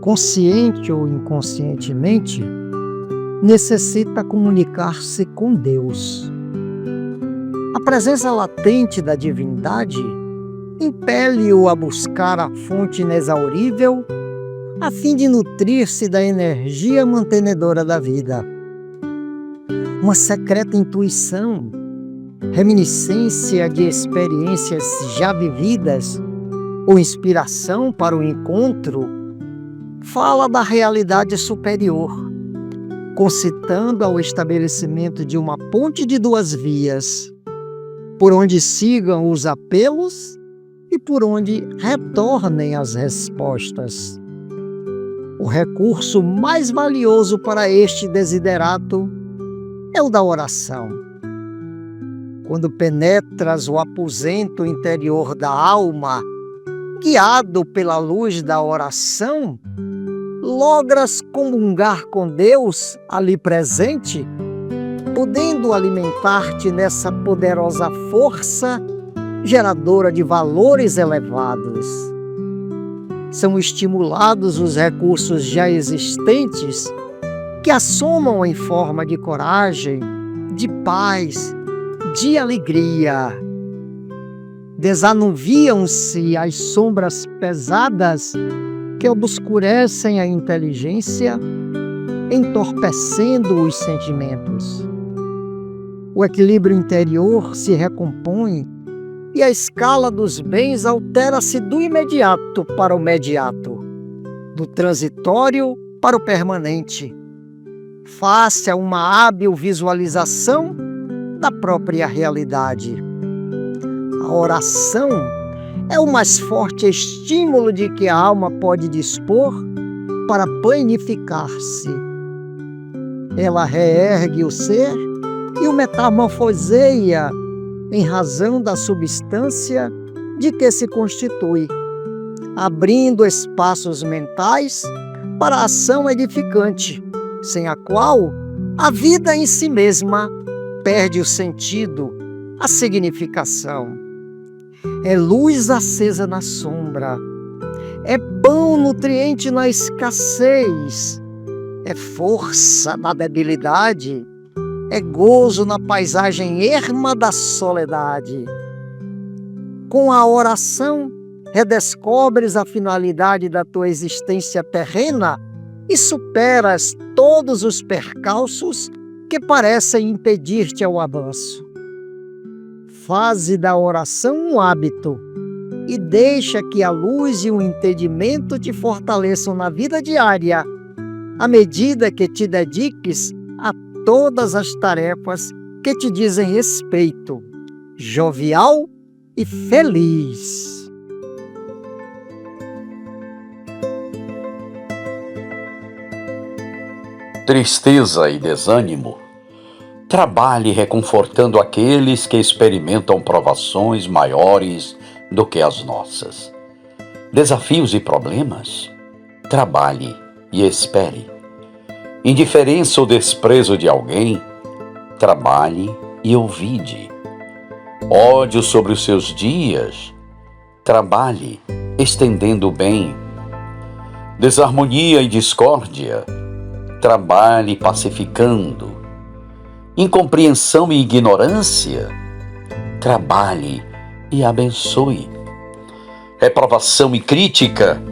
consciente ou inconscientemente, necessita comunicar-se com Deus. A presença latente da divindade impele-o a buscar a fonte inexaurível a fim de nutrir-se da energia mantenedora da vida. Uma secreta intuição, reminiscência de experiências já vividas ou inspiração para o encontro, fala da realidade superior, concitando ao estabelecimento de uma ponte de duas vias, por onde sigam os apelos e por onde retornem as respostas. O recurso mais valioso para este desiderato é o da oração. Quando penetras o aposento interior da alma, guiado pela luz da oração, logras comungar com Deus ali presente, podendo alimentar-te nessa poderosa força geradora de valores elevados. São estimulados os recursos já existentes que assomam em forma de coragem, de paz, de alegria. Desanuviam-se as sombras pesadas que obscurecem a inteligência, entorpecendo os sentimentos. O equilíbrio interior se recompõe e a escala dos bens altera-se do imediato para o mediato, do transitório para o permanente, face a uma hábil visualização da própria realidade. A oração é o mais forte estímulo de que a alma pode dispor para planificar-se. Ela reergue o ser e o metamorfoseia em razão da substância de que se constitui, abrindo espaços mentais para a ação edificante, sem a qual a vida em si mesma perde o sentido, a significação. É luz acesa na sombra, é pão nutriente na escassez, é força na debilidade, é gozo na paisagem erma da soledade. Com a oração, redescobres a finalidade da tua existência terrena e superas todos os percalços que parecem impedir-te ao avanço. Faze da oração um hábito e deixa que a luz e o entendimento te fortaleçam na vida diária, à medida que te dediques a todas as tarefas que te dizem respeito, jovial e feliz. Tristeza e desânimo. Trabalhe reconfortando aqueles que experimentam provações maiores do que as nossas. Desafios e problemas. Trabalhe e espere. Indiferença ou desprezo de alguém. Trabalhe e ouvide. Ódio sobre os seus dias. Trabalhe estendendo o bem. Desarmonia e discórdia. Trabalhe pacificando. Incompreensão e ignorância, trabalhe e abençoe. Reprovação e crítica,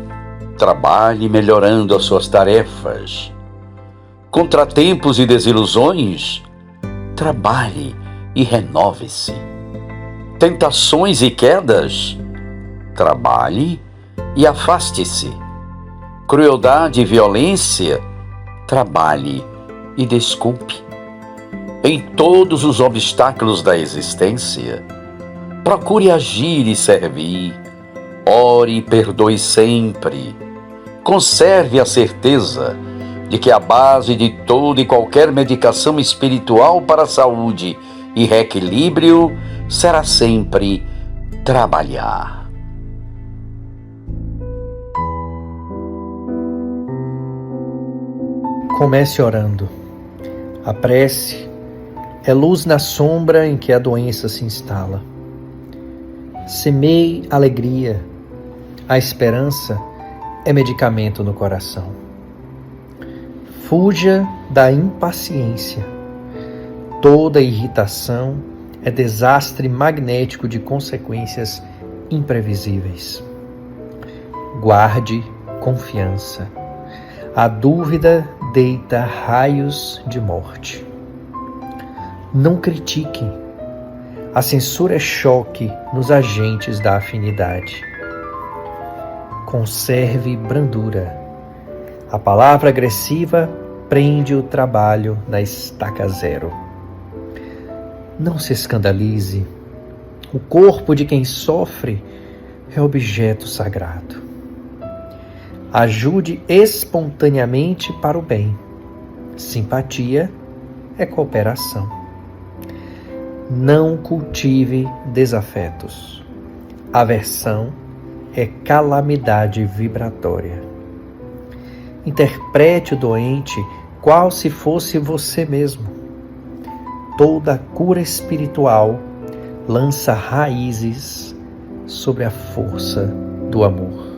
trabalhe melhorando as suas tarefas. Contratempos e desilusões, trabalhe e renove-se. Tentações e quedas, trabalhe e afaste-se. Crueldade e violência, trabalhe e desculpe. Em todos os obstáculos da existência, procure agir e servir. Ore e perdoe sempre. Conserve a certeza de que a base de toda e qualquer medicação espiritual para a saúde e reequilíbrio será sempre trabalhar. Comece orando. A prece é luz na sombra em que a doença se instala. Semeie alegria. A esperança é medicamento no coração. Fuja da impaciência. Toda irritação é desastre magnético de consequências imprevisíveis. Guarde confiança. A dúvida deita raios de morte. Não critique. A censura é choque nos agentes da afinidade. Conserve brandura. A palavra agressiva prende o trabalho na estaca zero. Não se escandalize. O corpo de quem sofre é objeto sagrado. Ajude espontaneamente para o bem. Simpatia é cooperação. Não cultive desafetos. Aversão é calamidade vibratória. Interprete o doente qual se fosse você mesmo. Toda cura espiritual lança raízes sobre a força do amor.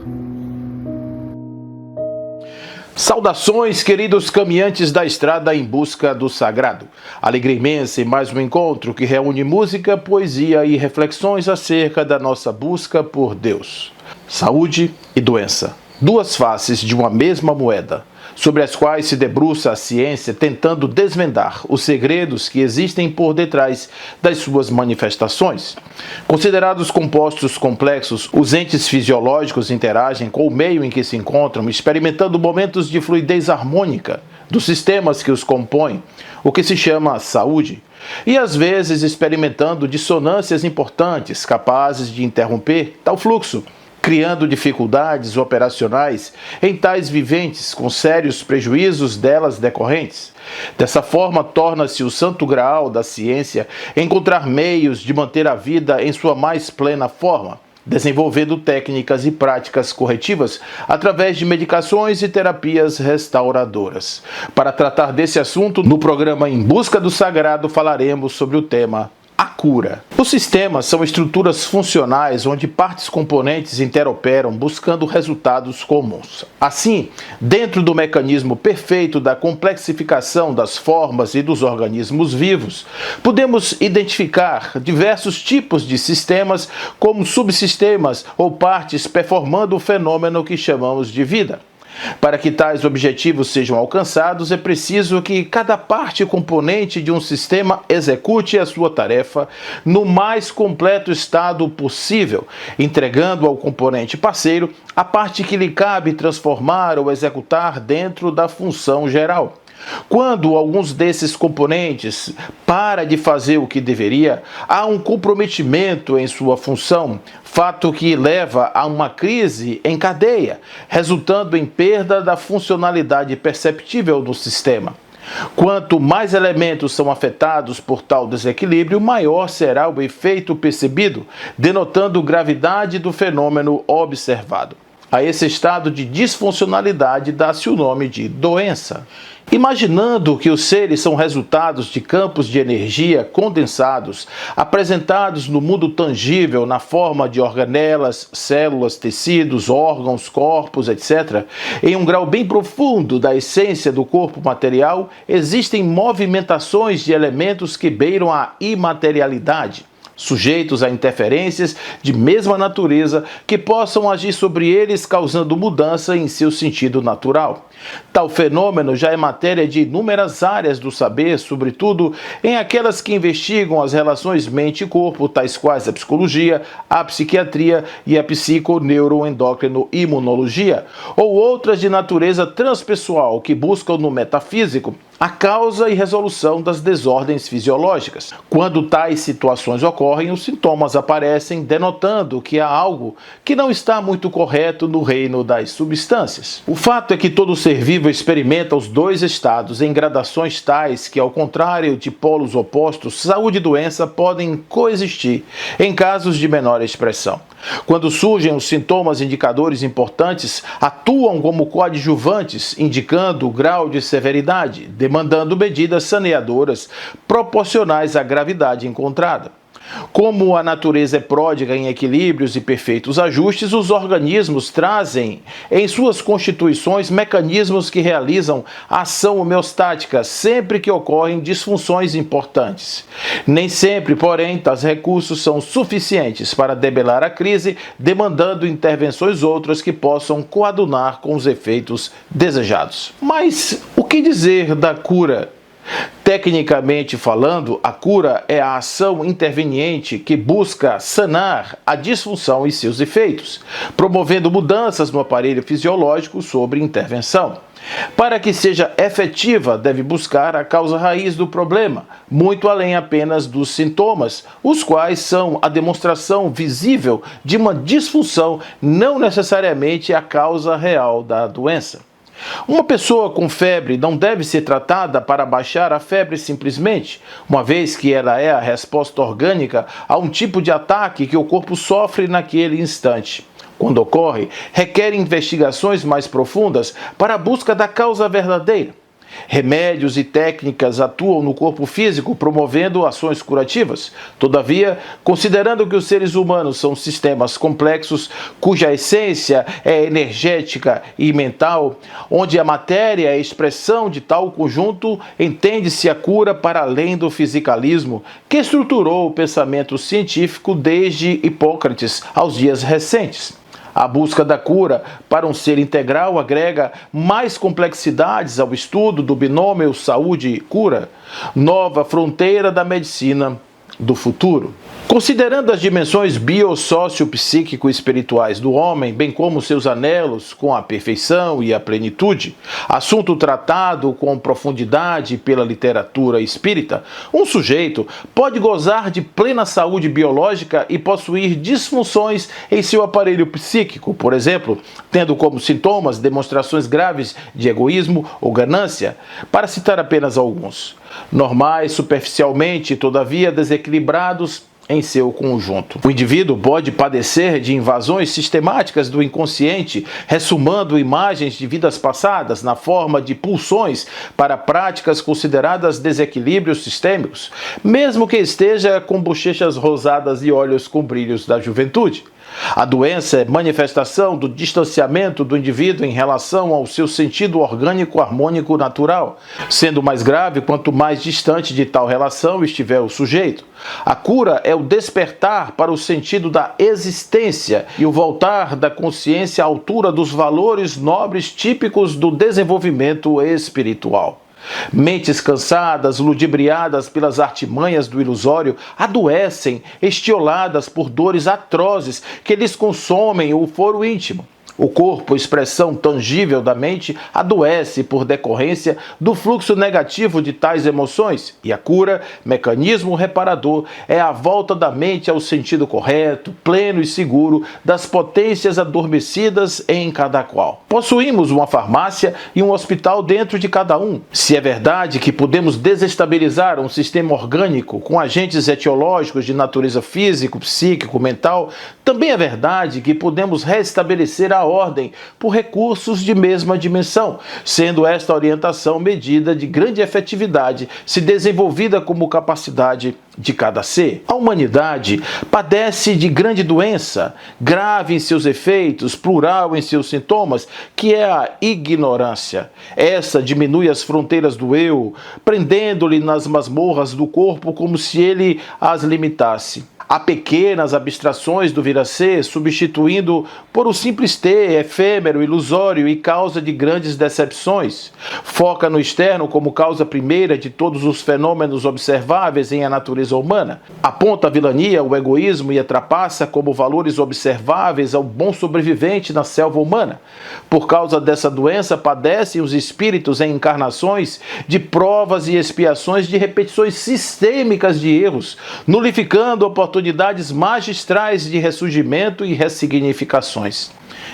Saudações, queridos caminhantes da estrada em busca do sagrado. Alegria imensa em mais um encontro que reúne música, poesia e reflexões acerca da nossa busca por Deus. Saúde e doença, duas faces de uma mesma moeda, sobre as quais se debruça a ciência tentando desvendar os segredos que existem por detrás das suas manifestações. Considerados compostos complexos, os entes fisiológicos interagem com o meio em que se encontram, experimentando momentos de fluidez harmônica dos sistemas que os compõem, o que se chama saúde, e às vezes experimentando dissonâncias importantes capazes de interromper tal fluxo, criando dificuldades operacionais em tais viventes, com sérios prejuízos delas decorrentes. Dessa forma, torna-se o santo graal da ciência encontrar meios de manter a vida em sua mais plena forma, desenvolvendo técnicas e práticas corretivas através de medicações e terapias restauradoras. Para tratar desse assunto, no programa Em Busca do Sagrado, falaremos sobre o tema a cura. Os sistemas são estruturas funcionais onde partes componentes interoperam buscando resultados comuns. Assim, dentro do mecanismo perfeito da complexificação das formas e dos organismos vivos, podemos identificar diversos tipos de sistemas como subsistemas ou partes performando o fenômeno que chamamos de vida. Para que tais objetivos sejam alcançados, é preciso que cada parte componente de um sistema execute a sua tarefa no mais completo estado possível, entregando ao componente parceiro a parte que lhe cabe transformar ou executar dentro da função geral. Quando alguns desses componentes para de fazer o que deveria, há um comprometimento em sua função, fato que leva a uma crise em cadeia, resultando em perda da funcionalidade perceptível do sistema. Quanto mais elementos são afetados por tal desequilíbrio, maior será o efeito percebido, denotando gravidade do fenômeno observado. A esse estado de disfuncionalidade dá-se o nome de doença. Imaginando que os seres são resultados de campos de energia condensados, apresentados no mundo tangível na forma de organelas, células, tecidos, órgãos, corpos, etc., em um grau bem profundo da essência do corpo material, existem movimentações de elementos que beiram a imaterialidade, sujeitos a interferências de mesma natureza que possam agir sobre eles, causando mudança em seu sentido natural. Tal fenômeno já é matéria de inúmeras áreas do saber, sobretudo em aquelas que investigam as relações mente e corpo, tais quais a psicologia, a psiquiatria e a psico-neuroendócrino-imunologia, ou outras de natureza transpessoal que buscam no metafísico a causa e resolução das desordens fisiológicas. Quando tais situações ocorrem, os sintomas aparecem, denotando que há algo que não está muito correto no reino das substâncias. O fato é que todo ser vivo experimenta os dois estados em gradações tais que, ao contrário de polos opostos, saúde e doença podem coexistir em casos de menor expressão. Quando surgem os sintomas indicadores importantes, atuam como coadjuvantes, indicando o grau de severidade, demandando medidas saneadoras proporcionais à gravidade encontrada. Como a natureza é pródiga em equilíbrios e perfeitos ajustes, os organismos trazem em suas constituições mecanismos que realizam ação homeostática sempre que ocorrem disfunções importantes. Nem sempre, porém, tais recursos são suficientes para debelar a crise, demandando intervenções outras que possam coadunar com os efeitos desejados. Mas o que dizer da cura? Tecnicamente falando, a cura é a ação interveniente que busca sanar a disfunção e seus efeitos, promovendo mudanças no aparelho fisiológico sobre intervenção. Para que seja efetiva, deve buscar a causa raiz do problema, muito além apenas dos sintomas, os quais são a demonstração visível de uma disfunção, não necessariamente a causa real da doença. Uma pessoa com febre não deve ser tratada para baixar a febre simplesmente, uma vez que ela é a resposta orgânica a um tipo de ataque que o corpo sofre naquele instante. Quando ocorre, requer investigações mais profundas para a busca da causa verdadeira. Remédios e técnicas atuam no corpo físico promovendo ações curativas. Todavia, considerando que os seres humanos são sistemas complexos, cuja essência é energética e mental, onde a matéria é a expressão de tal conjunto, entende-se a cura para além do fisicalismo, que estruturou o pensamento científico desde Hipócrates aos dias recentes. A busca da cura para um ser integral agrega mais complexidades ao estudo do binômio saúde-cura, nova fronteira da medicina do futuro. Considerando as dimensões bio-sócio-psíquico-espirituais do homem, bem como seus anelos com a perfeição e a plenitude, assunto tratado com profundidade pela literatura espírita, um sujeito pode gozar de plena saúde biológica e possuir disfunções em seu aparelho psíquico, por exemplo, tendo como sintomas demonstrações graves de egoísmo ou ganância, para citar apenas alguns. Normais superficialmente, todavia desequilibrados em seu conjunto. O indivíduo pode padecer de invasões sistemáticas do inconsciente, ressumando imagens de vidas passadas na forma de pulsões para práticas consideradas desequilíbrios sistêmicos, mesmo que esteja com bochechas rosadas e olhos com brilhos da juventude. A doença é manifestação do distanciamento do indivíduo em relação ao seu sentido orgânico harmônico natural, sendo mais grave quanto mais distante de tal relação estiver o sujeito. A cura é o despertar para o sentido da existência e o voltar da consciência à altura dos valores nobres típicos do desenvolvimento espiritual. Mentes cansadas, ludibriadas pelas artimanhas do ilusório, adoecem, estioladas por dores atrozes que lhes consomem o foro íntimo. O corpo, expressão tangível da mente, adoece por decorrência do fluxo negativo de tais emoções, e a cura, mecanismo reparador, é a volta da mente ao sentido correto, pleno e seguro das potências adormecidas em cada qual. Possuímos uma farmácia e um hospital dentro de cada um. Se é verdade que podemos desestabilizar um sistema orgânico com agentes etiológicos de natureza físico, psíquico, mental, também é verdade que podemos restabelecer a ordem por recursos de mesma dimensão, sendo esta orientação medida de grande efetividade se desenvolvida como capacidade de cada ser. A humanidade padece de grande doença, grave em seus efeitos, plural em seus sintomas, que é a ignorância. Essa diminui as fronteiras do eu, prendendo-lhe nas masmorras do corpo como se ele as limitasse. Há pequenas abstrações do vir a ser, substituindo por o simples ter, efêmero, ilusório e causa de grandes decepções. Foca no externo como causa primeira de todos os fenômenos observáveis em a natureza humana. Aponta a vilania, o egoísmo e a trapaça como valores observáveis ao bom sobrevivente na selva humana. Por causa dessa doença, padecem os espíritos em encarnações de provas e expiações de repetições sistêmicas de erros, nulificando oportunidades magistrais de ressurgimento e ressignificações.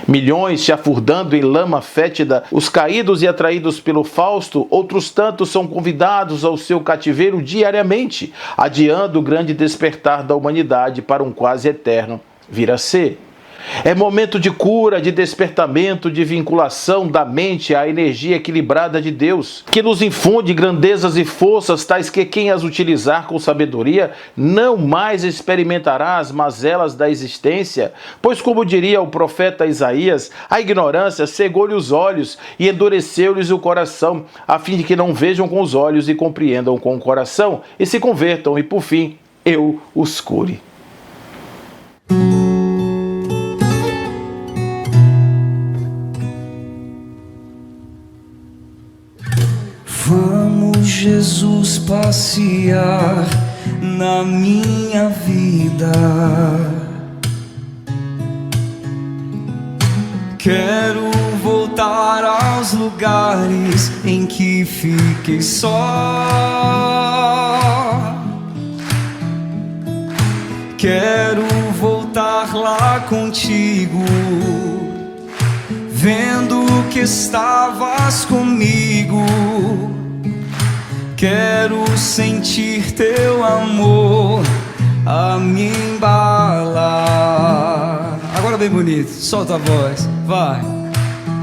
Milhões chafurdando em lama fétida, os caídos e atraídos pelo Fausto, outros tantos são convidados ao seu cativeiro diariamente, adiando o grande despertar da humanidade para um quase eterno vir a ser. É momento de cura, de despertamento, de vinculação da mente à energia equilibrada de Deus, que nos infunde grandezas e forças tais que quem as utilizar com sabedoria não mais experimentará as mazelas da existência, pois, como diria o profeta Isaías, a ignorância cegou-lhe os olhos e endureceu-lhes o coração, a fim de que não vejam com os olhos e compreendam com o coração e se convertam e, por fim, eu os cure. Vamos, Jesus, passear na minha vida. Quero voltar aos lugares em que fiquei só. Quero voltar lá contigo, vendo que estavas comigo. Quero sentir teu amor a me embalar. Agora bem bonito, solta a voz, vai.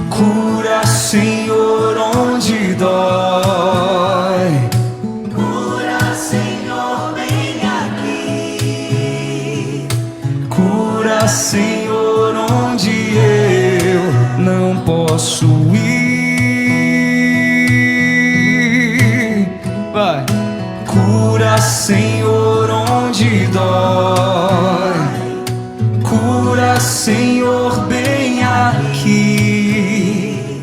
Cura, Senhor, onde dói. Cura, Senhor, vem aqui. Cura, Senhor, onde eu não posso ir. Vai. Cura, Senhor, onde dói. Cura, Senhor, bem aqui.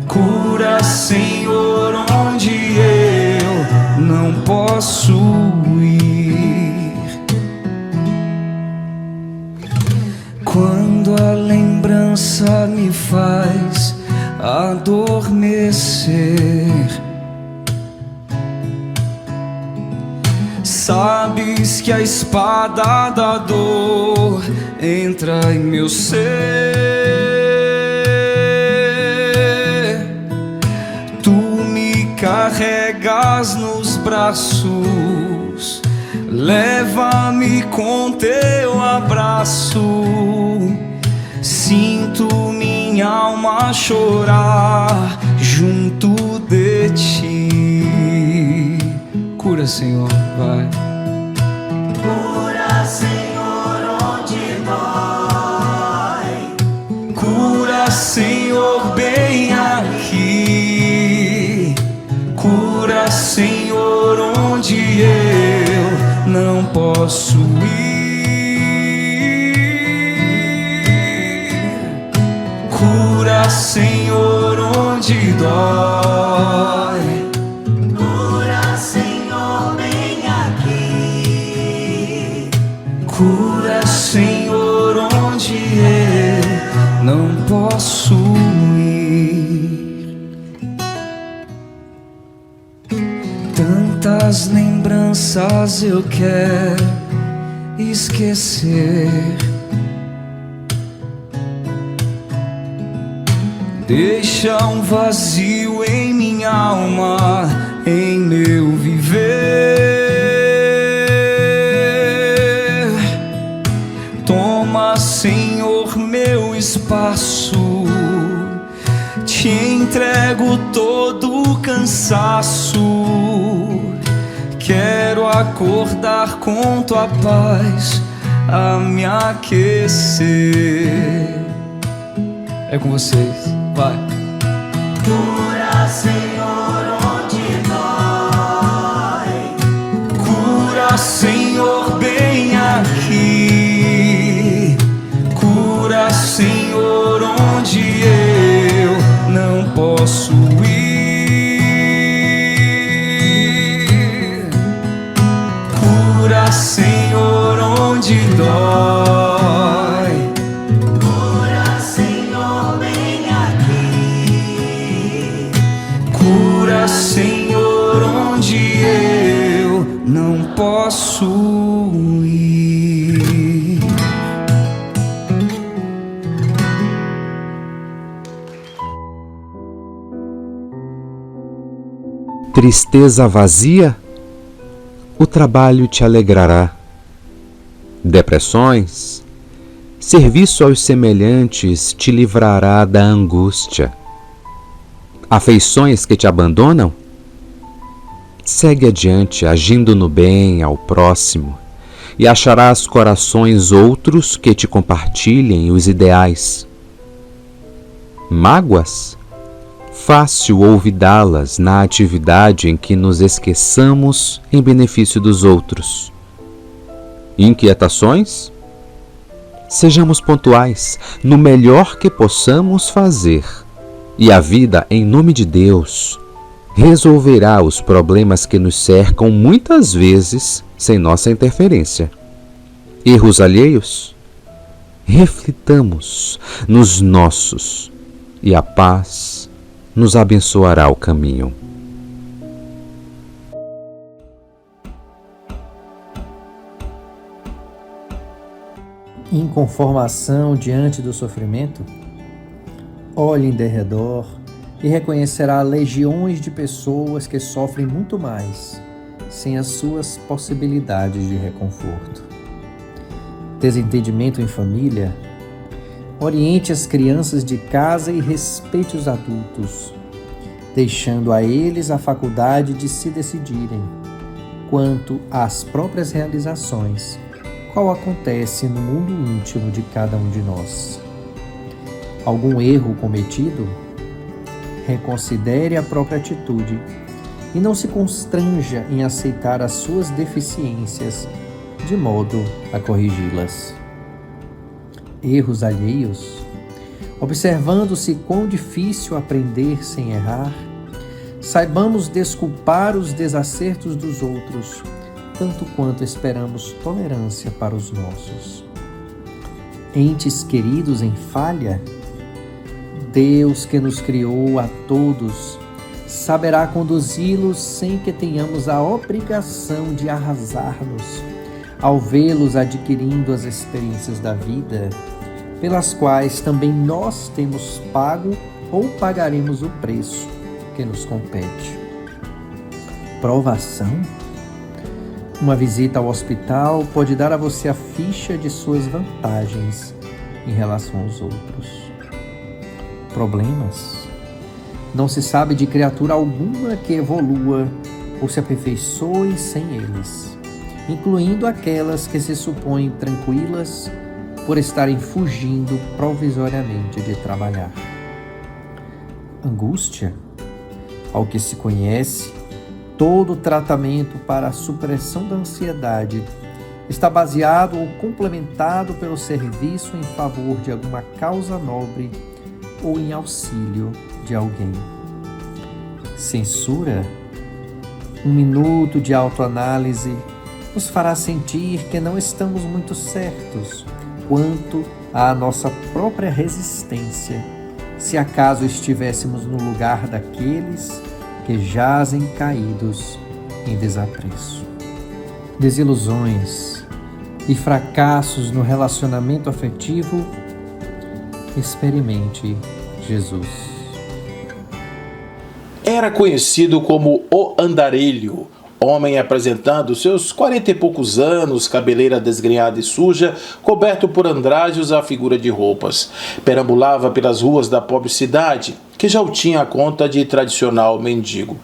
Cura, Senhor, onde eu não posso ir. Quando a lembrança me faz adormecer, sabes que a espada da dor entra em meu ser. Tu me carregas nos braços, leva-me com teu abraço. Sinto minha alma chorar junto de ti. Cura, Senhor, vai. Cura, Senhor, onde dói. Cura, Senhor, bem aqui. Cura, Senhor, onde eu não posso ir. Cura, Senhor, onde dói. Cura, Senhor, vem aqui. Cura, Senhor, onde eu não posso ir. Tantas lembranças eu quero esquecer. Deixa um vazio em minha alma, em meu viver. Toma, Senhor, meu espaço. Te entrego todo o cansaço. Quero acordar com tua paz a me aquecer. É com vocês, vai. Cura, Senhor, onde dói. Cura, Senhor, bem aqui. Cura, Senhor, onde eu não posso ir. Cura, Senhor, onde dói. Cura, Senhor, vem aqui. Cura, Senhor, onde eu não posso ir. Tristeza vazia, o trabalho te alegrará. Depressões, Serviço aos semelhantes te livrará da angústia. Afeições que te abandonam? Segue adiante, agindo no bem ao próximo, e acharás corações outros que te compartilhem os ideais. Mágoas? Fácil olvidá-las na atividade em que nos esqueçamos em benefício dos outros. Inquietações? Sejamos pontuais no melhor que possamos fazer, e a vida, em nome de Deus, resolverá os problemas que nos cercam muitas vezes sem nossa interferência. Erros alheios? Reflitamos nos nossos, e a paz nos abençoará o caminho. Inconformação diante do sofrimento? Olhe em derredor e reconhecerá legiões de pessoas que sofrem muito mais, sem as suas possibilidades de reconforto. Desentendimento em família? Oriente as crianças de casa e respeite os adultos, deixando a eles a faculdade de se decidirem quanto às próprias realizações, qual acontece no mundo íntimo de cada um de nós. Algum erro cometido? Reconsidere a própria atitude e não se constranja em aceitar as suas deficiências, de modo a corrigi-las. Erros alheios? Observando-se quão difícil aprender sem errar, saibamos desculpar os desacertos dos outros, tanto quanto esperamos tolerância para os nossos. Entes queridos em falha? Deus, que nos criou a todos, saberá conduzi-los sem que tenhamos a obrigação de arrasar-nos, ao vê-los adquirindo as experiências da vida, pelas quais também nós temos pago ou pagaremos o preço que nos compete. Provação? Uma visita ao hospital pode dar a você a ficha de suas vantagens em relação aos outros. Problemas? Não se sabe de criatura alguma que evolua ou se aperfeiçoe sem eles, incluindo aquelas que se supõem tranquilas por estarem fugindo provisoriamente de trabalhar. Angústia? Ao que se conhece, todo tratamento para a supressão da ansiedade está baseado ou complementado pelo serviço em favor de alguma causa nobre ou em auxílio de alguém. Censura? Um minuto de autoanálise nos fará sentir que não estamos muito certos quanto à nossa própria resistência, se acaso estivéssemos no lugar daqueles que jazem caídos em desapreço. Desilusões e fracassos no relacionamento afetivo? Experimente Jesus. Era conhecido como o Andarilho, homem apresentando seus 40 e poucos anos, cabeleira desgrenhada e suja, coberto por andrajos à figura de roupas. Perambulava pelas ruas da pobre cidade, que já o tinha a conta de tradicional mendigo.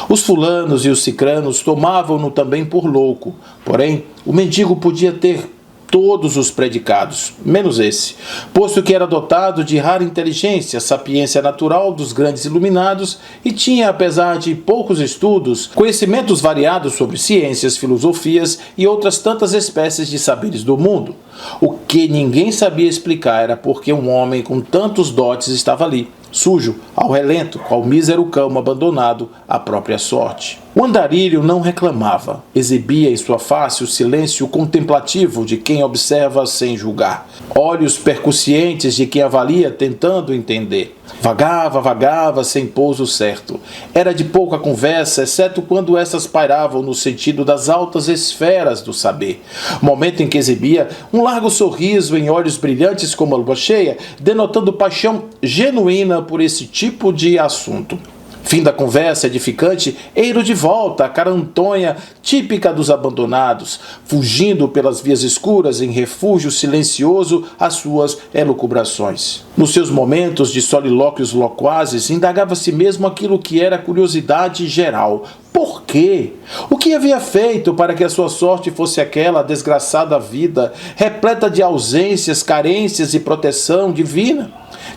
Os fulanos e os cicranos tomavam-no também por louco, porém o mendigo podia ter todos os predicados, menos esse, posto que era dotado de rara inteligência, sapiência natural dos grandes iluminados e tinha, apesar de poucos estudos, conhecimentos variados sobre ciências, filosofias e outras tantas espécies de saberes do mundo. O que ninguém sabia explicar era porque um homem com tantos dotes estava ali, sujo, ao relento, qual mísero cão abandonado à própria sorte. O andarilho não reclamava, exibia em sua face o silêncio contemplativo de quem observa sem julgar, olhos percussientes de quem avalia tentando entender. Vagava, sem pouso certo. Era de pouca conversa, exceto quando essas pairavam no sentido das altas esferas do saber. Momento em que exibia um largo sorriso em olhos brilhantes como a lua cheia, denotando paixão genuína por esse tipo de assunto. Fim da conversa edificante, eiro de volta, a carantonha típica dos abandonados, fugindo pelas vias escuras em refúgio silencioso às suas elucubrações. Nos seus momentos de solilóquios loquazes, indagava a si mesmo aquilo que era curiosidade geral. Por quê? O que havia feito para que a sua sorte fosse aquela desgraçada vida, repleta de ausências, carências e proteção divina?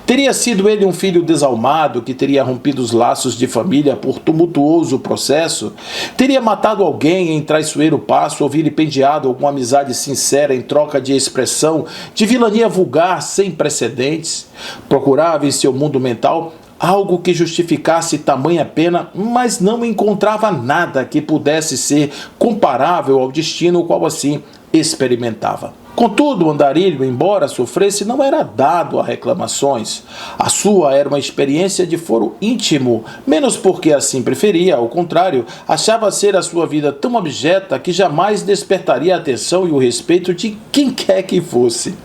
Teria sido ele um filho desalmado que teria rompido os laços de família por tumultuoso processo? Teria matado alguém em traiçoeiro passo ou vilipendiado alguma amizade sincera em troca de expressão de vilania vulgar sem precedentes? Procurava em seu mundo mental algo que justificasse tamanha pena, mas não encontrava nada que pudesse ser comparável ao destino qual assim experimentava. Contudo, o andarilho, embora sofresse, não era dado a reclamações. A sua era uma experiência de foro íntimo, menos porque assim preferia, ao contrário, achava ser a sua vida tão abjeta que jamais despertaria a atenção e o respeito de quem quer que fosse.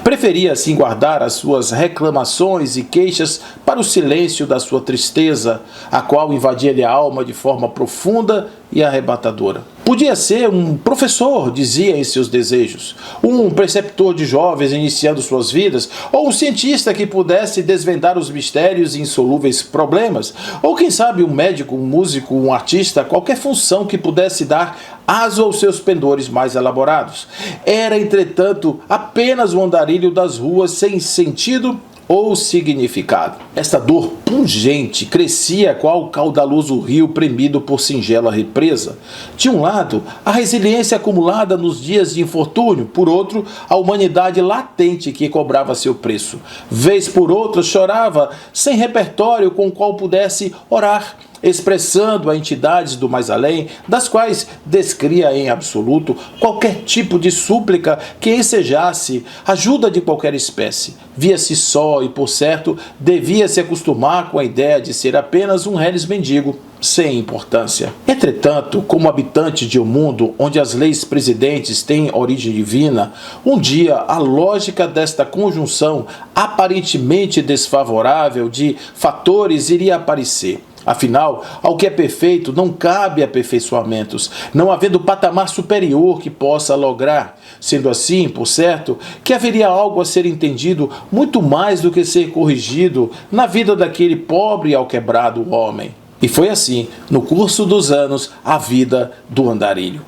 Preferia assim guardar as suas reclamações e queixas para o silêncio da sua tristeza, a qual invadia-lhe a alma de forma profunda e arrebatadora. Podia ser um professor, dizia em seus desejos, um preceptor de jovens iniciando suas vidas, ou um cientista que pudesse desvendar os mistérios e insolúveis problemas, ou quem sabe um médico, um músico, um artista, qualquer função que pudesse dar aso aos seus pendores mais elaborados. Era, entretanto, apenas um andarilho das ruas sem sentido ou significado. Esta dor pungente crescia qual caudaloso rio premido por singela represa. De um lado, a resiliência acumulada nos dias de infortúnio, por outro, a humanidade latente que cobrava seu preço. Vez por outra chorava, sem repertório com o qual pudesse orar, expressando a entidades do mais além, das quais descria em absoluto qualquer tipo de súplica que ensejasse ajuda de qualquer espécie. Via-se só e, por certo, devia se acostumar com a ideia de ser apenas um reles mendigo, sem importância. Entretanto, como habitante de um mundo onde as leis presidentes têm origem divina, um dia a lógica desta conjunção aparentemente desfavorável de fatores iria aparecer. Afinal, ao que é perfeito não cabe aperfeiçoamentos, não havendo patamar superior que possa lograr. Sendo assim, por certo, que haveria algo a ser entendido muito mais do que ser corrigido na vida daquele pobre e alquebrado homem. E foi assim, no curso dos anos, a vida do andarilho.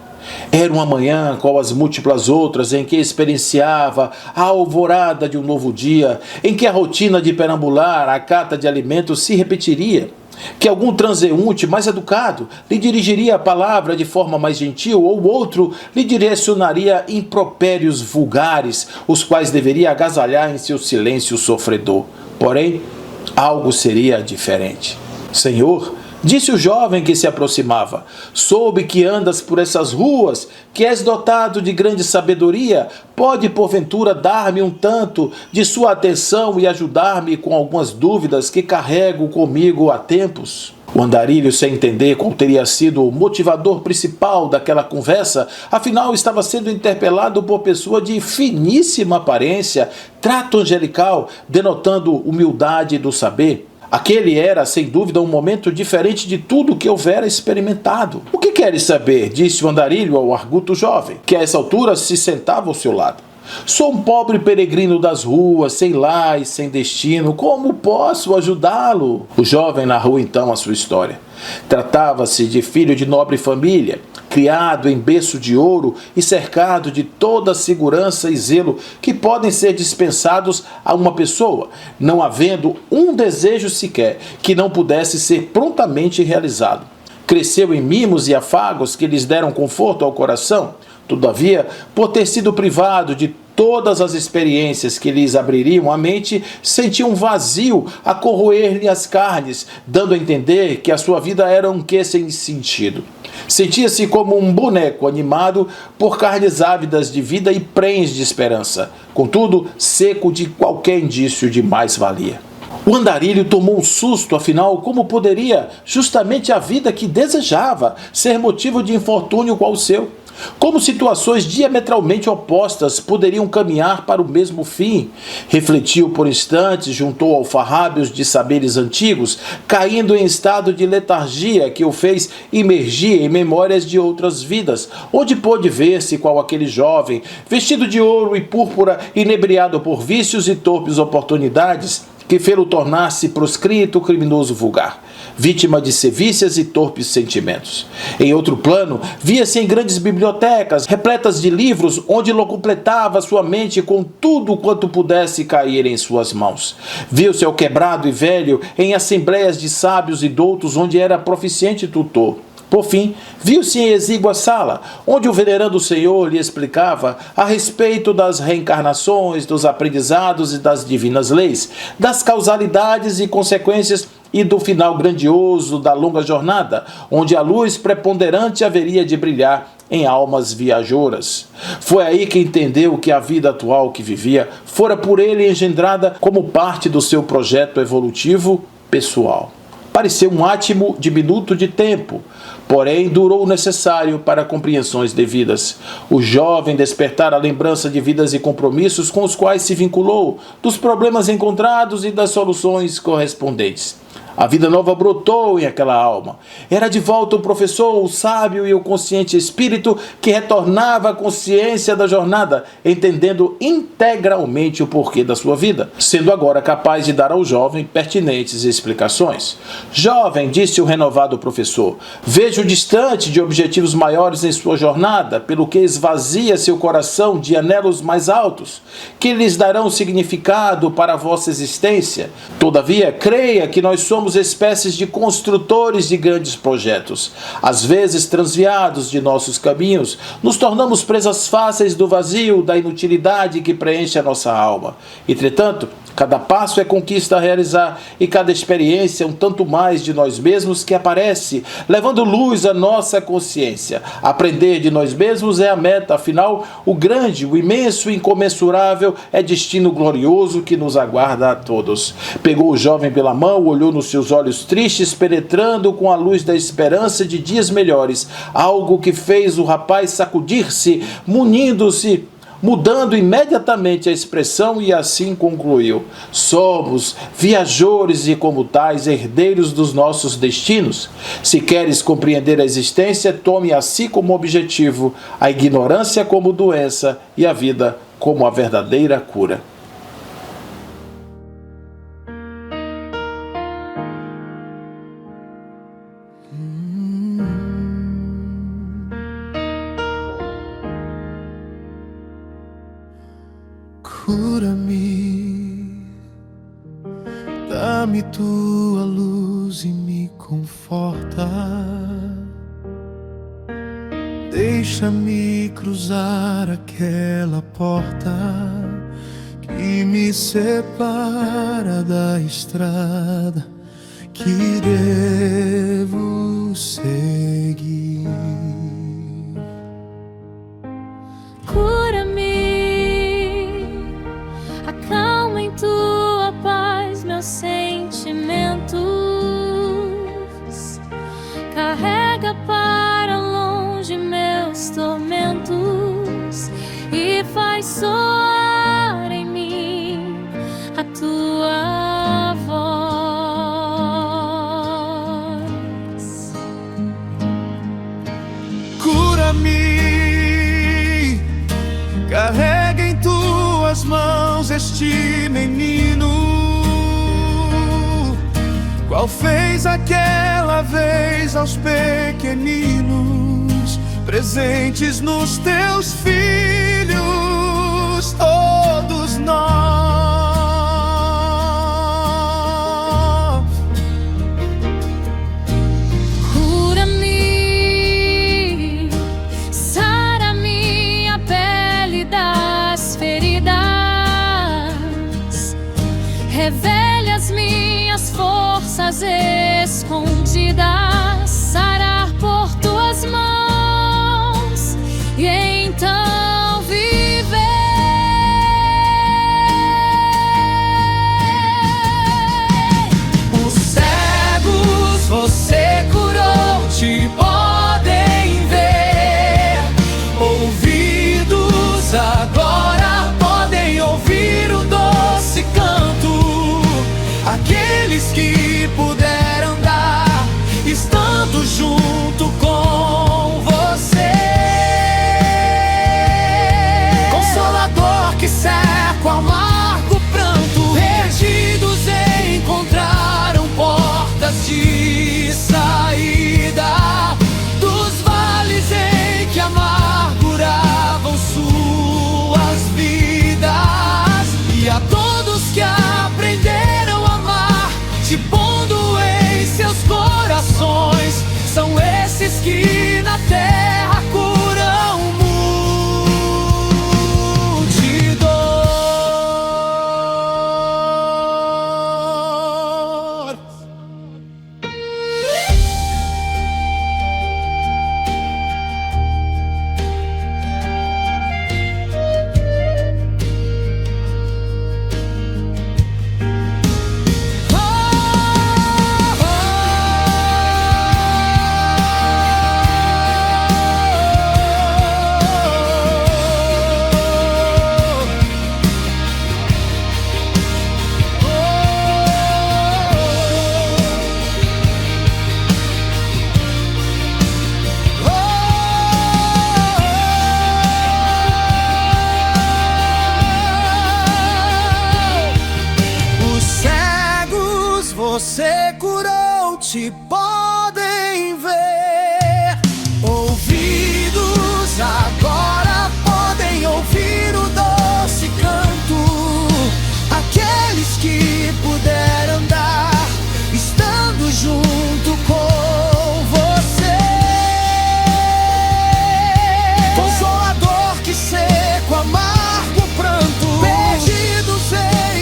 Era uma manhã, qual as múltiplas outras, em que experienciava a alvorada de um novo dia, em que a rotina de perambular, a cata de alimentos se repetiria, que algum transeunte mais educado lhe dirigiria a palavra de forma mais gentil, ou outro lhe direcionaria impropérios vulgares, os quais deveria agasalhar em seu silêncio sofredor. Porém, algo seria diferente. Senhor, disse o jovem que se aproximava, soube que andas por essas ruas, que és dotado de grande sabedoria, pode porventura dar-me um tanto de sua atenção e ajudar-me com algumas dúvidas que carrego comigo há tempos? O andarilho, sem entender qual teria sido o motivador principal daquela conversa, afinal estava sendo interpelado por pessoa de finíssima aparência, trato angelical, denotando humildade do saber. Aquele era, sem dúvida, um momento diferente de tudo que houvera experimentado. O que queres saber? Disse o andarilho ao arguto jovem, que a essa altura se sentava ao seu lado. Sou um pobre peregrino das ruas, sem lar e sem destino. Como posso ajudá-lo? O jovem narrou então a sua história. Tratava-se de filho de nobre família, criado em berço de ouro e cercado de toda a segurança e zelo que podem ser dispensados a uma pessoa, não havendo um desejo sequer que não pudesse ser prontamente realizado. Cresceu em mimos e afagos que lhes deram conforto ao coração. Todavia, por ter sido privado de todas as experiências que lhes abririam a mente, sentia um vazio a corroer-lhe as carnes, dando a entender que a sua vida era um quê sem sentido. Sentia-se como um boneco animado por carnes ávidas de vida e prens de esperança, contudo, seco de qualquer indício de mais-valia. O andarilho tomou um susto, afinal, como poderia justamente a vida que desejava ser motivo de infortúnio qual o seu? Como situações diametralmente opostas poderiam caminhar para o mesmo fim? Refletiu por instantes, juntou alfarrábios de saberes antigos, caindo em estado de letargia que o fez imergir em memórias de outras vidas, onde pôde ver-se qual aquele jovem, vestido de ouro e púrpura, inebriado por vícios e torpes oportunidades, que fê-lo tornar-se proscrito criminoso vulgar, vítima de sevícias e torpes sentimentos. Em outro plano, via-se em grandes bibliotecas, repletas de livros, onde locupletava sua mente com tudo quanto pudesse cair em suas mãos. Viu-se ao quebrado e velho em assembleias de sábios e doutos, onde era proficiente tutor. Por fim, viu-se em exígua sala, onde o venerando Senhor lhe explicava a respeito das reencarnações, dos aprendizados e das divinas leis, das causalidades e consequências e do final grandioso da longa jornada, onde a luz preponderante haveria de brilhar em almas viajoras. Foi aí que entendeu que a vida atual que vivia fora por ele engendrada como parte do seu projeto evolutivo pessoal. Pareceu um átimo diminuto de tempo, porém durou o necessário para compreensões devidas. O jovem despertara a lembrança de vidas e compromissos com os quais se vinculou, dos problemas encontrados e das soluções correspondentes. A vida nova brotou em aquela alma. Era de volta o professor, o sábio e o consciente espírito que retornava à consciência da jornada, entendendo integralmente o porquê da sua vida, sendo agora capaz de dar ao jovem pertinentes explicações. Jovem, disse o renovado professor, vejo distante de objetivos maiores em sua jornada, pelo que esvazia seu coração de anelos mais altos, que lhes darão significado para a vossa existência. Todavia, creia que nós somos espécies de construtores de grandes projetos. Às vezes, transviados de nossos caminhos, nos tornamos presas fáceis do vazio, da inutilidade que preenche a nossa alma. Entretanto, cada passo é conquista a realizar e cada experiência um tanto mais de nós mesmos que aparece, levando luz à nossa consciência. Aprender de nós mesmos é a meta, afinal, o grande, o imenso e incomensurável é destino glorioso que nos aguarda a todos. Pegou o jovem pela mão, olhou nos seus olhos tristes, penetrando com a luz da esperança de dias melhores, algo que fez o rapaz sacudir-se, munindo-se, mudando imediatamente a expressão, e assim concluiu: somos viajores e, como tais, herdeiros dos nossos destinos. Se queres compreender a existência, tome a si como objetivo, a ignorância como doença e a vida como a verdadeira cura. Cura-me, dá-me tua luz e me conforta. Deixa-me cruzar aquela porta que me separa da estrada que devo seguir. Acalma em tua paz meus sentimentos, carrega para longe meus tormentos e faz soar em mim a tua voz. Cura-me, carrega em tuas mãos este menino, qual fez aquela vez aos pequeninos, presentes nos teus filhos, todos nós. Cura-me, sara minha pele das feridas, revele as minhas forças escondidas, sarar por tuas mãos e então viver. Os cegos você curou, te podem ver. com amargo pranto. Perdidos encontraram portas de saída dos vales em que amarguravam suas vidas. E a todos que aprenderam a amar, te pondo em seus corações, são esses que na terra curam multidões. Você curou, te podem ver. Ouvidos agora podem ouvir o doce canto. Aqueles que puderam andar, estando junto com você. Consolador que seca o amargo pranto. Perdidos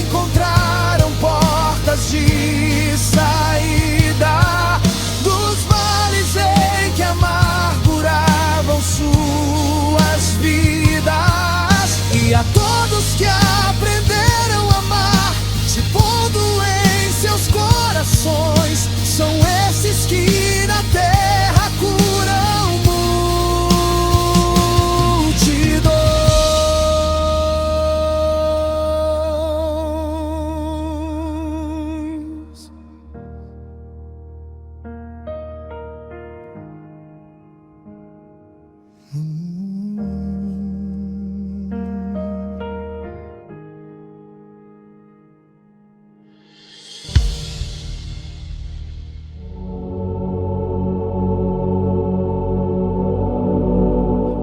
encontraram portas de saída dos vales em que amarguravam suas vidas. E a todos que aprenderam a amar, te pondo em seus corações, são esses que na terra curam multidões.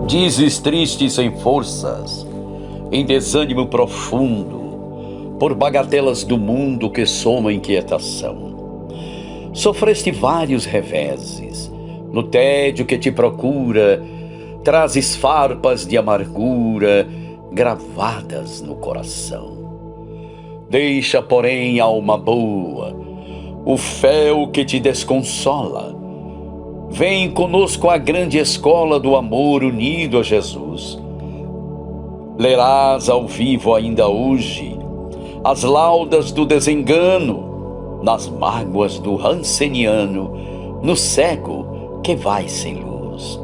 Dizes triste e sem forças, em desânimo profundo, por bagatelas do mundo que soma inquietação. Sofreste vários reveses, no tédio que te procura, trazes farpas de amargura gravadas no coração. Deixa, porém, alma boa, o fel que te desconsola. Vem conosco à grande escola do amor unido a Jesus. Lerás ao vivo ainda hoje as laudas do desengano, nas mágoas do ranceniano, no cego que vai sem luz.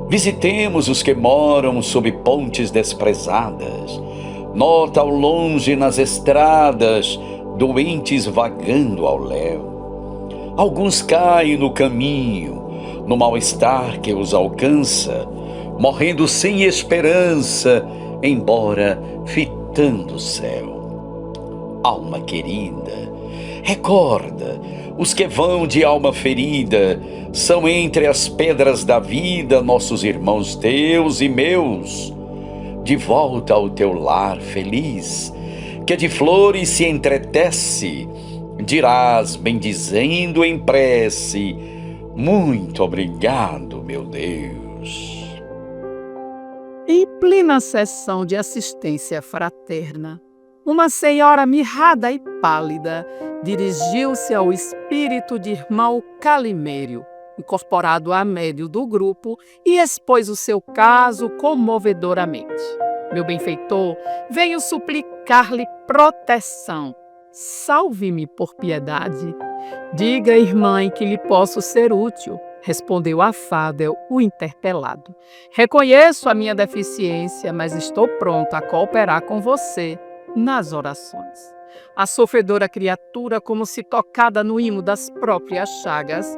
Visitemos os que moram sob pontes desprezadas. Nota ao longe nas estradas doentes vagando ao léu. Alguns caem no caminho, no mal-estar que os alcança, morrendo sem esperança, embora fitando o céu. Alma querida, recorda, os que vão de alma ferida são entre as pedras da vida nossos irmãos teus e meus. De volta ao teu lar feliz, que de flores se entretece, dirás, bendizendo em prece: muito obrigado, meu Deus. Em plena sessão de assistência fraterna, uma senhora mirrada e pálida dirigiu-se ao espírito de irmão Calimério, incorporado a médio do grupo, e expôs o seu caso comovedoramente. Meu benfeitor, venho suplicar-lhe proteção. Salve-me por piedade. Diga, irmã, em que lhe posso ser útil, respondeu afável o interpelado. Reconheço a minha deficiência, mas estou pronto a cooperar com você nas orações. A sofredora criatura, como se tocada no imo das próprias chagas,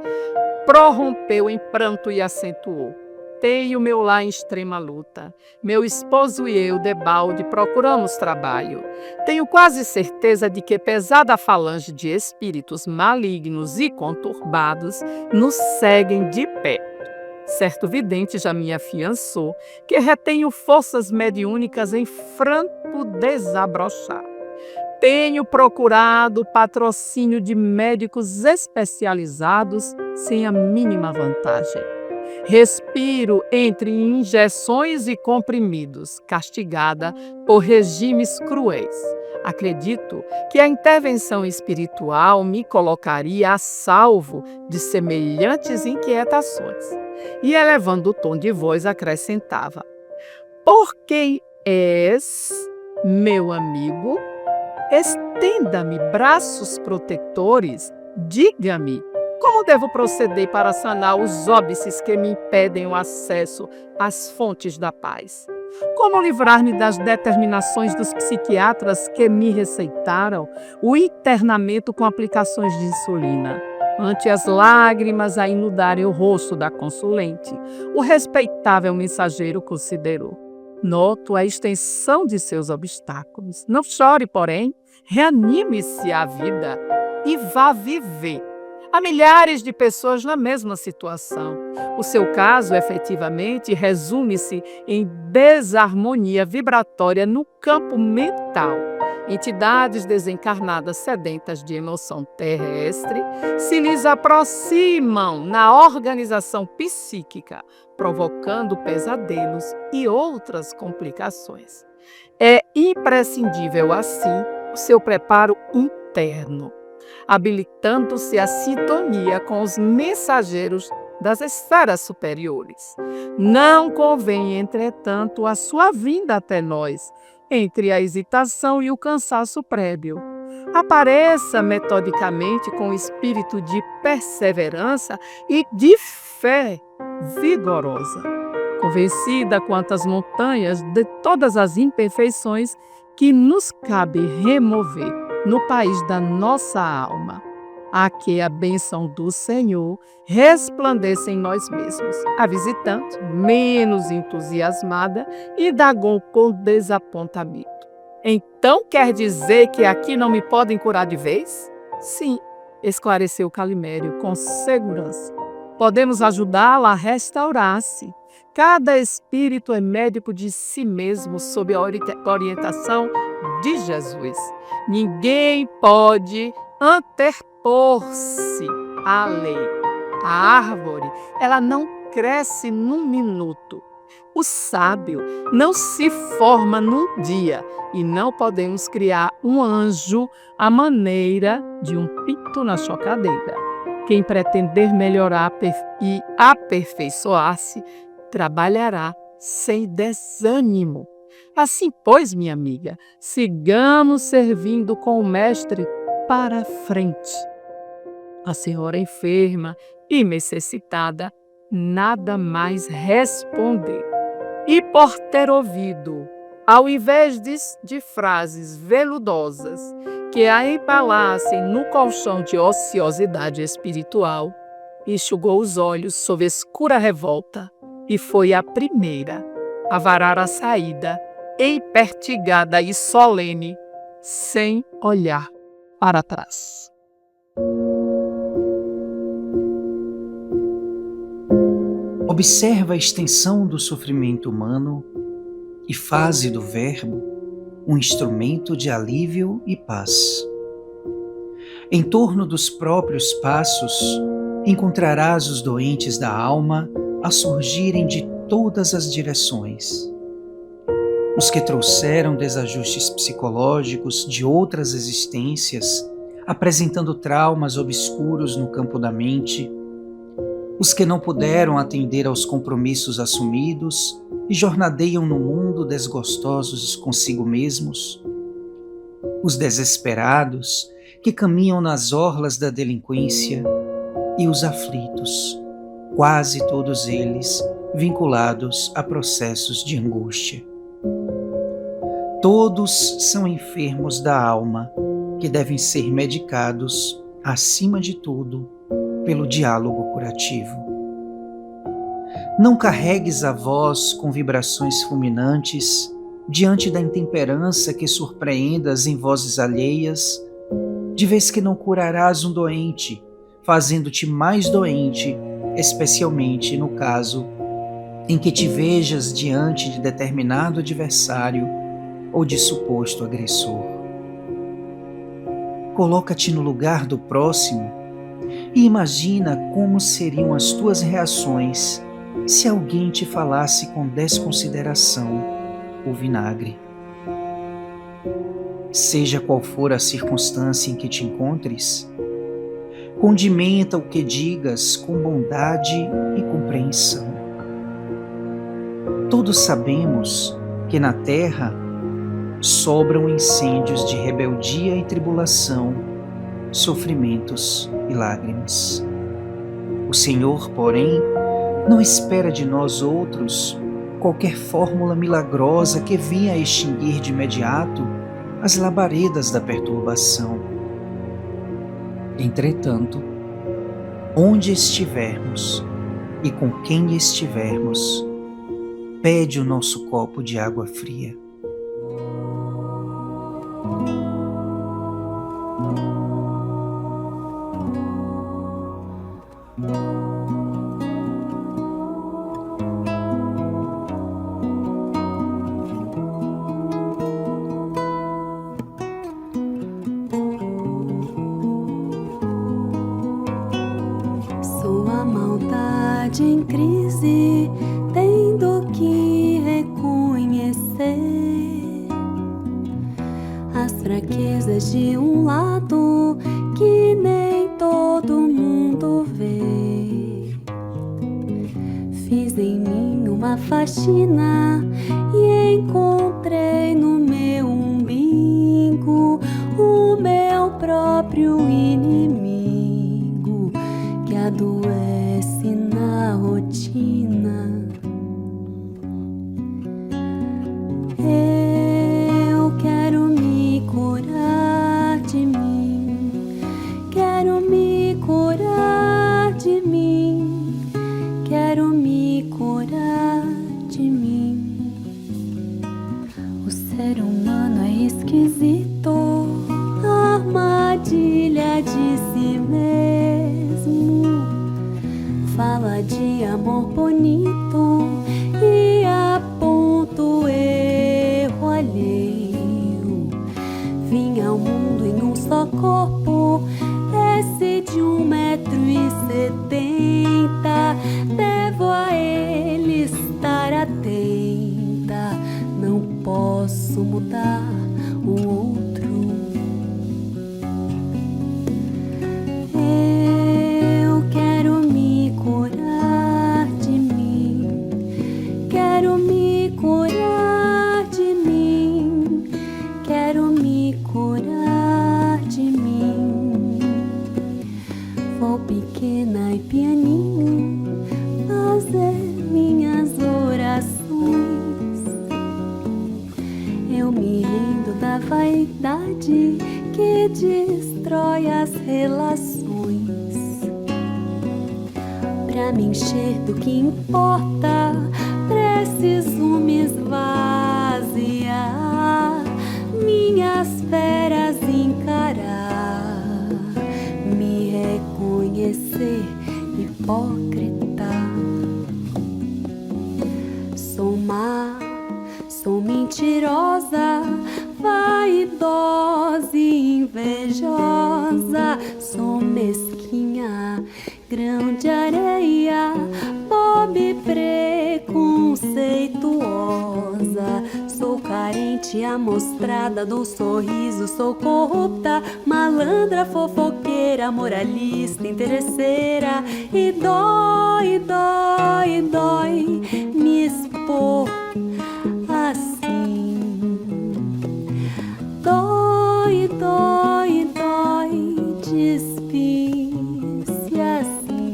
prorrompeu em pranto e acentuou: enfrentei o meu lar em extrema luta. Meu esposo e eu, debalde, procuramos trabalho. Tenho quase certeza de que pesada falange de espíritos malignos e conturbados nos seguem de perto. Certo vidente já me afiançou que retenho forças mediúnicas em franco desabrochar. Tenho procurado patrocínio de médicos especializados sem a mínima vantagem. Respiro entre injeções e comprimidos, castigada por regimes cruéis. Acredito que a intervenção espiritual me colocaria a salvo de semelhantes inquietações. E, elevando o tom de voz, acrescentava: por quem és, meu amigo? Estenda-me braços protetores, diga-me como devo proceder para sanar os óbices que me impedem o acesso às fontes da paz. Como livrar-me das determinações dos psiquiatras que me receitaram o internamento com aplicações de insulina. Ante as lágrimas a inundarem o rosto da consulente, o respeitável mensageiro considerou: noto a extensão de seus obstáculos. Não chore, porém, reanime-se à vida e vá viver. Há milhares de pessoas na mesma situação. O seu caso, efetivamente, resume-se em desarmonia vibratória no campo mental. Entidades desencarnadas sedentas de emoção terrestre se lhes aproximam na organização psíquica, provocando pesadelos e outras complicações. É imprescindível, assim, o seu preparo interno, habilitando-se a sintonia com os mensageiros das esferas superiores. Não convém, entretanto, a sua vinda até nós, entre a hesitação e o cansaço prévio. Apareça metodicamente com espírito de perseverança e de fé vigorosa, convencida quanto às montanhas de todas as imperfeições que nos cabe remover no país da nossa alma. A que a bênção do Senhor resplandeça em nós mesmos. A visitante, menos entusiasmada, indagou com desapontamento: então quer dizer que aqui não me podem curar de vez? Sim, esclareceu Calimério com segurança. Podemos ajudá-la a restaurar-se. Cada espírito é médico de si mesmo sob a orientação de Jesus. Ninguém pode anterpor-se à lei. A árvore, ela não cresce num minuto. O sábio não se forma num dia e não podemos criar um anjo à maneira de um pinto na chocadeira. Quem pretender melhorar e aperfeiçoar-se, trabalhará sem desânimo. Assim, pois, minha amiga, sigamos servindo com o Mestre para frente. A senhora enferma e necessitada nada mais respondeu. E por ter ouvido, ao invés de frases veludosas que a empalassem no colchão de ociosidade espiritual, enxugou os olhos sob escura revolta e foi a primeira a varar a saída, empertigada e solene, sem olhar para trás. Observa a extensão do sofrimento humano e faze do verbo um instrumento de alívio e paz. Em torno dos próprios passos, encontrarás os doentes da alma a surgirem de todas as direções. Os que trouxeram desajustes psicológicos de outras existências, apresentando traumas obscuros no campo da mente, os que não puderam atender aos compromissos assumidos e jornadeiam no mundo desgostosos consigo mesmos, os desesperados que caminham nas orlas da delinquência e os aflitos, quase todos eles vinculados a processos de angústia. Todos são enfermos da alma que devem ser medicados, acima de tudo, pelo diálogo curativo. Não carregues a voz com vibrações fulminantes diante da intemperança que surpreendas em vozes alheias, de vez que não curarás um doente, fazendo-te mais doente, especialmente no caso em que te vejas diante de determinado adversário ou de suposto agressor. Coloca-te no lugar do próximo e imagina como seriam as tuas reações se alguém te falasse com desconsideração o vinagre. Seja qual for a circunstância em que te encontres, condimenta o que digas com bondade e compreensão. Todos sabemos que na terra sobram incêndios de rebeldia e tribulação, sofrimentos e lágrimas. O Senhor, porém, não espera de nós outros qualquer fórmula milagrosa que venha a extinguir de imediato as labaredas da perturbação. Entretanto, onde estivermos e com quem estivermos, pede o nosso copo de água fria. Sua maldade em crise, tendo que reconhecer as fraquezas de um lado que nem todo mundo vê. Fiz em mim uma faxina e encontrei no meu umbigo o meu próprio inimigo que adoece na rotina. Eu quero me curar de mim, quero me curar de mim, quero me curar de mim. O ser humano é esquisito, armadilha de si mesmo. Fala de amor bonito e aponta erro alheio. Vim ao mundo em um só corpo, desce de 1,70 m. Devo a ele estar atenta, não posso mudar o outro. Eu quero me curar de mim, quero me curar de mim, quero me curar de mim. Vou pequena e pianinho fazer minhas orações. Eu me rendo da vaidade que destrói as relações. Pra me encher do que importa, preciso me esvaziar, minhas feras encarar, me reconhecer hipócrita. Sou má, sou mentirosa, vaidosa e invejosa, sou mesquinha, grão de areia, pobre preconceituosa. Sou carente, amostrada do sorriso, sou corrupta, malandra, fofoqueira, moralista, interesseira. E dói, dói, dói me expor assim. Dói, dói, dói, despir-se assim.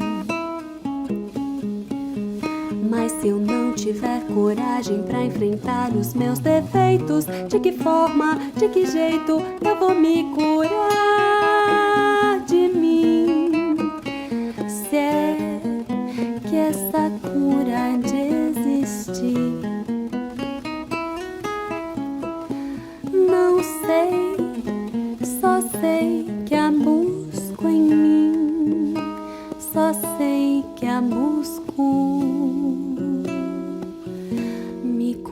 Mas se eu não tiver coragem pra enfrentar os meus defeitos, de que forma, de que jeito eu vou me curar de mim? Se é que essa cura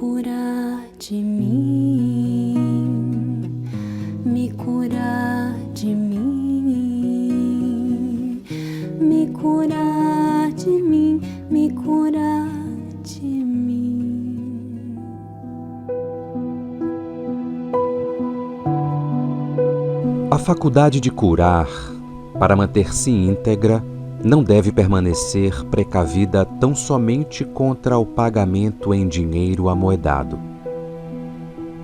curar de mim, me curar de mim, me curar de mim, me curar de mim. A faculdade de curar, para manter-se íntegra, não deve permanecer precavida tão somente contra o pagamento em dinheiro amoedado.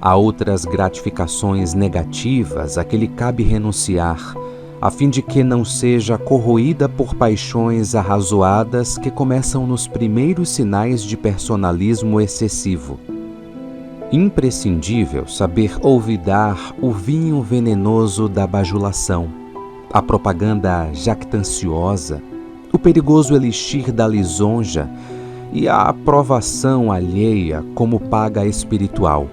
Há outras gratificações negativas a que lhe cabe renunciar, a fim de que não seja corroída por paixões arrazoadas que começam nos primeiros sinais de personalismo excessivo. Imprescindível saber olvidar o vinho venenoso da bajulação, a propaganda jactanciosa, o perigoso elixir da lisonja e a aprovação alheia como paga espiritual.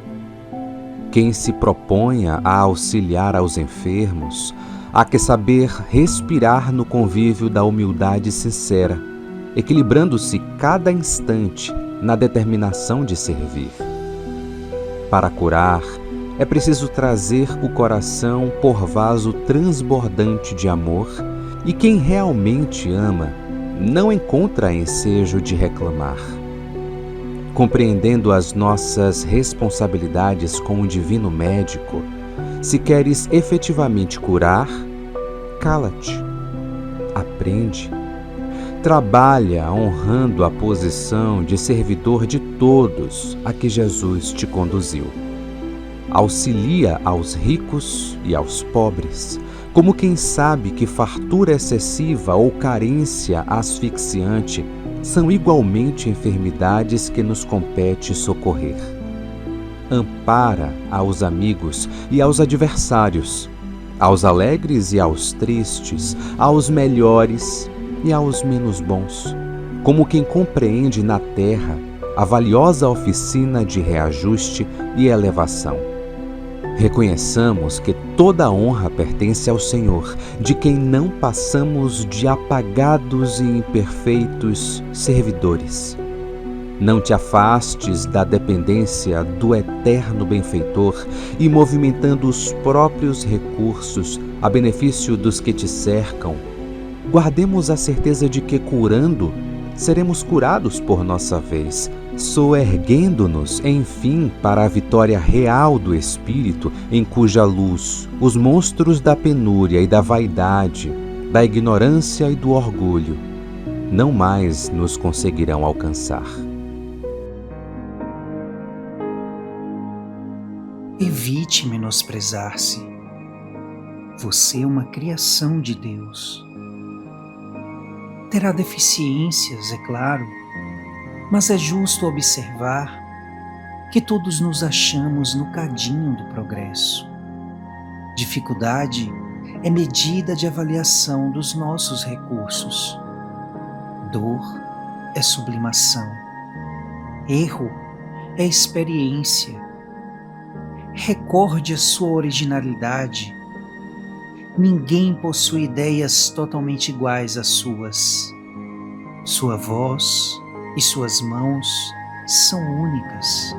Quem se proponha a auxiliar aos enfermos, há que saber respirar no convívio da humildade sincera, equilibrando-se cada instante na determinação de servir. Para curar, é preciso trazer o coração por vaso transbordante de amor, e quem realmente ama não encontra ensejo de reclamar. Compreendendo as nossas responsabilidades com o divino médico, se queres efetivamente curar, cala-te, aprende, trabalha honrando a posição de servidor de todos a que Jesus te conduziu. Auxilia aos ricos e aos pobres, como quem sabe que fartura excessiva ou carência asfixiante são igualmente enfermidades que nos compete socorrer. Ampara aos amigos e aos adversários, aos alegres e aos tristes, aos melhores e aos menos bons, como quem compreende na terra a valiosa oficina de reajuste e elevação. Reconheçamos que toda honra pertence ao Senhor, de quem não passamos de apagados e imperfeitos servidores. Não te afastes da dependência do eterno benfeitor e, movimentando os próprios recursos a benefício dos que te cercam, guardemos a certeza de que, curando, seremos curados por nossa vez, soerguendo-nos, enfim, para a vitória real do Espírito, em cuja luz os monstros da penúria e da vaidade, da ignorância e do orgulho não mais nos conseguirão alcançar. Evite menosprezar-se. Você é uma criação de Deus. Terá deficiências, é claro, mas é justo observar que todos nos achamos no cadinho do progresso. Dificuldade é medida de avaliação dos nossos recursos. Dor é sublimação. Erro é experiência. Recorde a sua originalidade. Ninguém possui ideias totalmente iguais às suas. Sua voz e suas mãos são únicas.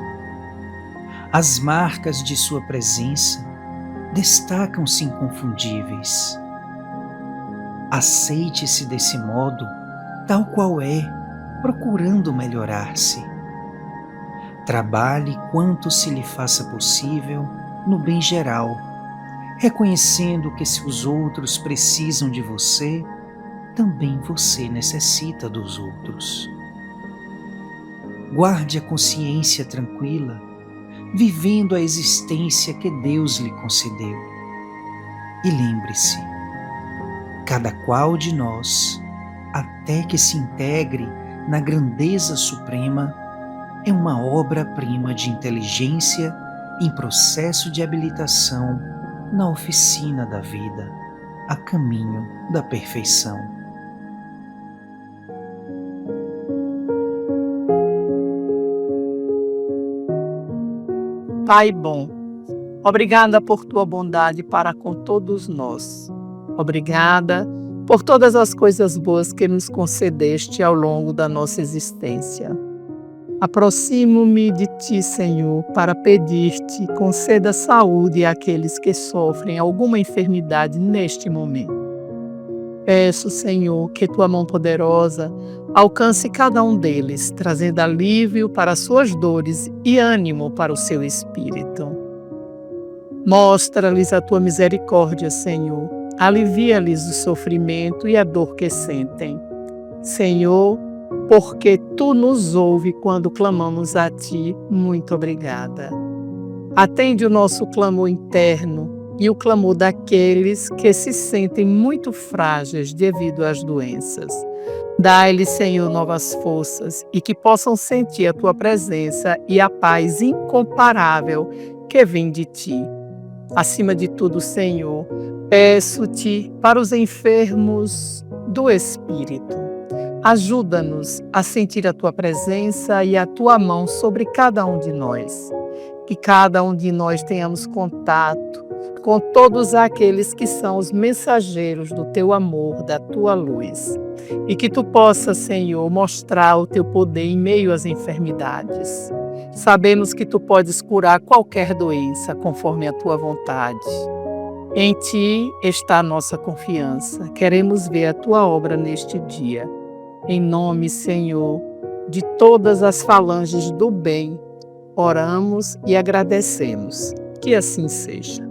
As marcas de sua presença destacam-se inconfundíveis. Aceite-se desse modo, tal qual é, procurando melhorar-se. Trabalhe quanto se lhe faça possível no bem geral, reconhecendo que se os outros precisam de você, também você necessita dos outros. Guarde a consciência tranquila, vivendo a existência que Deus lhe concedeu. E lembre-se, cada qual de nós, até que se integre na grandeza suprema, é uma obra-prima de inteligência em processo de habilitação na oficina da vida, a caminho da perfeição. Pai bom, obrigada por tua bondade para com todos nós. Obrigada por todas as coisas boas que nos concedeste ao longo da nossa existência. Aproximo-me de ti, Senhor, para pedir-te, conceda saúde àqueles que sofrem alguma enfermidade neste momento. Peço, Senhor, que tua mão poderosa alcance cada um deles, trazendo alívio para as suas dores e ânimo para o seu espírito. Mostra-lhes a tua misericórdia, Senhor. Alivia-lhes o sofrimento e a dor que sentem. Senhor, porque tu nos ouve quando clamamos a ti, muito obrigada. Atende o nosso clamor interno e o clamor daqueles que se sentem muito frágeis devido às doenças. Dai-lhes, Senhor, novas forças e que possam sentir a tua presença e a paz incomparável que vem de ti. Acima de tudo, Senhor, peço-te para os enfermos do Espírito. Ajuda-nos a sentir a tua presença e a tua mão sobre cada um de nós. Que cada um de nós tenhamos contato com todos aqueles que são os mensageiros do teu amor, da tua luz. E que tu possas, Senhor, mostrar o teu poder em meio às enfermidades. Sabemos que tu podes curar qualquer doença conforme a tua vontade. Em ti está a nossa confiança. Queremos ver a tua obra neste dia. Em nome, Senhor, de todas as falanges do bem, oramos e agradecemos. Que assim seja.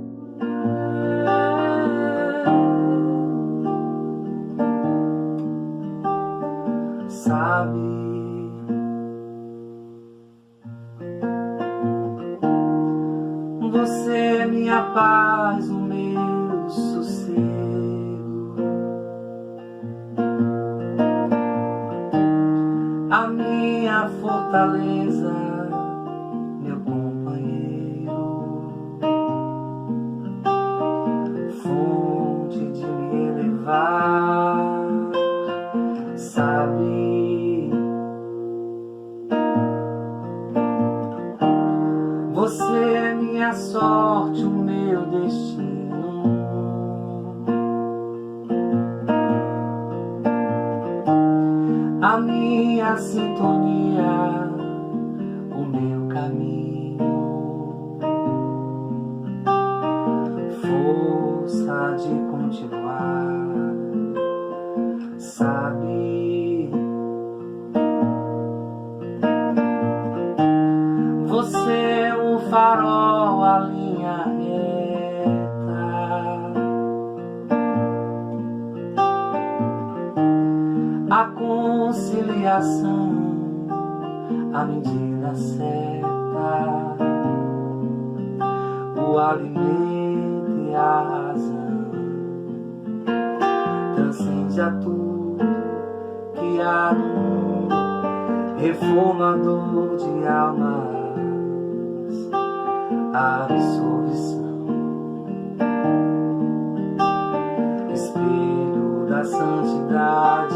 Sabe, você é minha paz, o meu sossego. A minha fortaleza, meu companheiro, fonte de me elevar, sabe? Você é minha sorte, o meu destino. A minha sintonia, o meu caminho, força de continuar, sabe? Você é o farol, a linha reta, a conciliação, a medida certa, o alimento e a razão, transcende a tudo que há no mundo, reformador de almas, absolvição, espelho da santidade,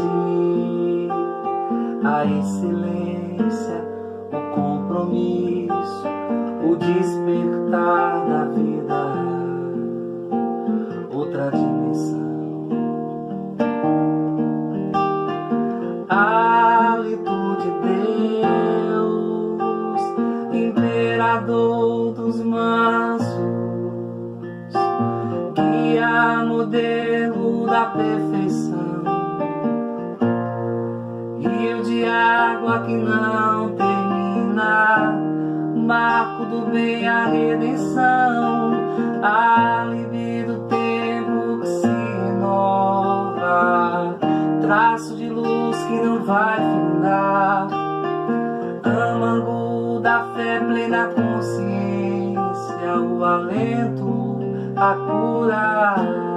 a excelência, o compromisso, o despertar da vida, outra dimensão, hálito de Deus, imperador dos mansos, guia modelo da perfeição, rio de água que não termina, marco do bem, a redenção, álibi do tempo que se renova, traço de luz que não vai findar, âmago da fé, plena consciência, o alento, a cura.